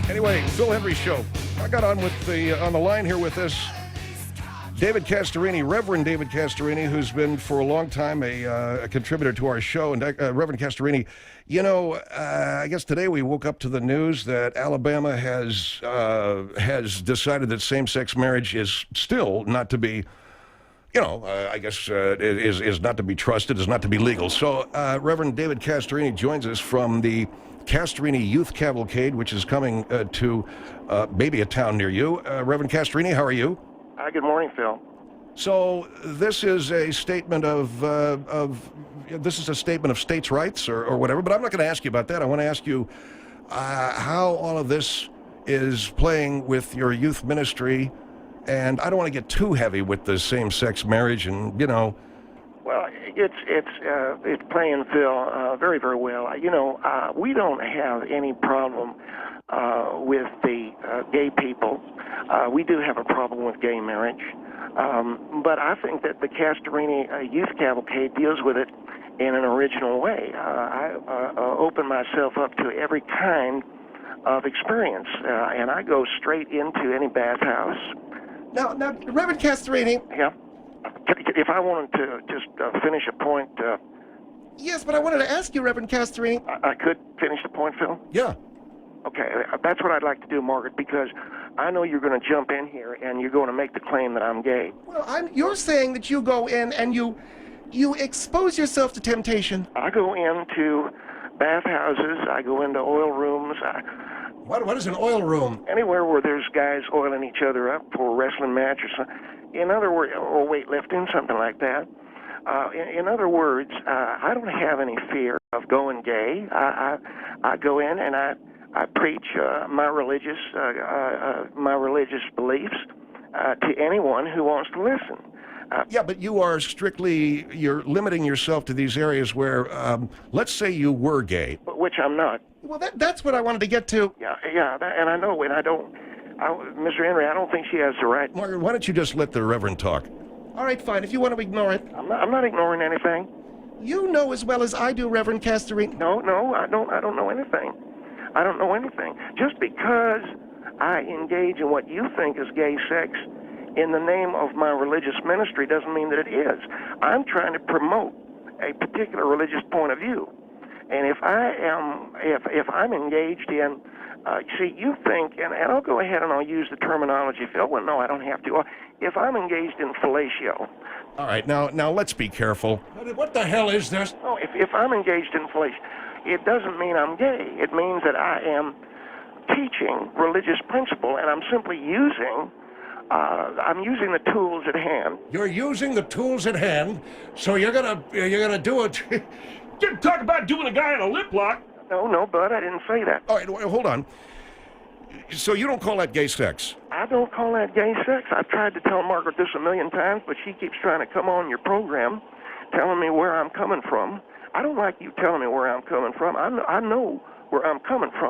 Anyway, Phil Hendrie Show. I got on the line here with us, David Castorini, Reverend David Castorini, who's been for a long time a contributor to our show. And Reverend Castorini, you know, I guess today we woke up to the news that Alabama has decided that same-sex marriage is still not to be, I guess is not to be trusted, is not to be legal. So Reverend David Castorini joins us from the Castorini Youth Cavalcade, which is coming to maybe a town near you. Reverend Castorini, how are you? Good morning, Phil. So this is a statement of states' rights or whatever. But I'm not going to ask you about that. I want to ask you how all of this is playing with your youth ministry. And I don't want to get too heavy with the same-sex marriage, and Well, it's playing, Phil, very, very well. We don't have any problem with the gay people. We do have a problem with gay marriage, but I think that the Castorini Youth Cavalcade deals with it in an original way. I open myself up to every kind of experience, and I go straight into any bathhouse. Now, Reverend Castorini. Yeah. If I wanted to just finish a point. Yes, but I wanted to ask you, Reverend Castorini. I could finish the point, Phil? Yeah. Okay, that's what I'd like to do, Margaret, because I know you're going to jump in here and you're going to make the claim that I'm gay. Well, you're saying that you go in and you expose yourself to temptation. I go into bathhouses. I go into oil rooms. What is an oil room? Anywhere where there's guys oiling each other up for a wrestling match or something. In other words, or weightlifting, something like that. In other words, I don't have any fear of going gay. I go in and I preach my religious beliefs to anyone who wants to listen. Yeah, but you're limiting yourself to these areas where, let's say you were gay. Which I'm not. Well, that's what I wanted to get to. Yeah, and I know, and Mr. Hendrie, I don't think she has the right. Margaret, why don't you just let the Reverend talk? All right, fine, if you want to ignore it. I'm not ignoring anything. You know as well as I do, Reverend Castorini. No, I don't know anything. I don't know anything. Just because I engage in what you think is gay sex in the name of my religious ministry doesn't mean that it is. I'm trying to promote a particular religious point of view. And if I'm engaged in, see, you think, and I'll go ahead and I'll use the terminology, Phil. Well, no, I don't have to. If I'm engaged in fellatio. All right, now let's be careful. What the hell is this? Oh, if I'm engaged in fellatio, it doesn't mean I'm gay. It means that I am teaching religious principle, and I'm simply using the tools at hand. You're using the tools at hand, so you're gonna do it. Didn't talk about doing a guy in a lip lock. No, bud, I didn't say that. All right, hold on. So you don't call that gay sex? I don't call that gay sex. I've tried to tell Margaret this a million times, but she keeps trying to come on your program, telling me where I'm coming from. I don't like you telling me where I'm coming from. I know where I'm coming from.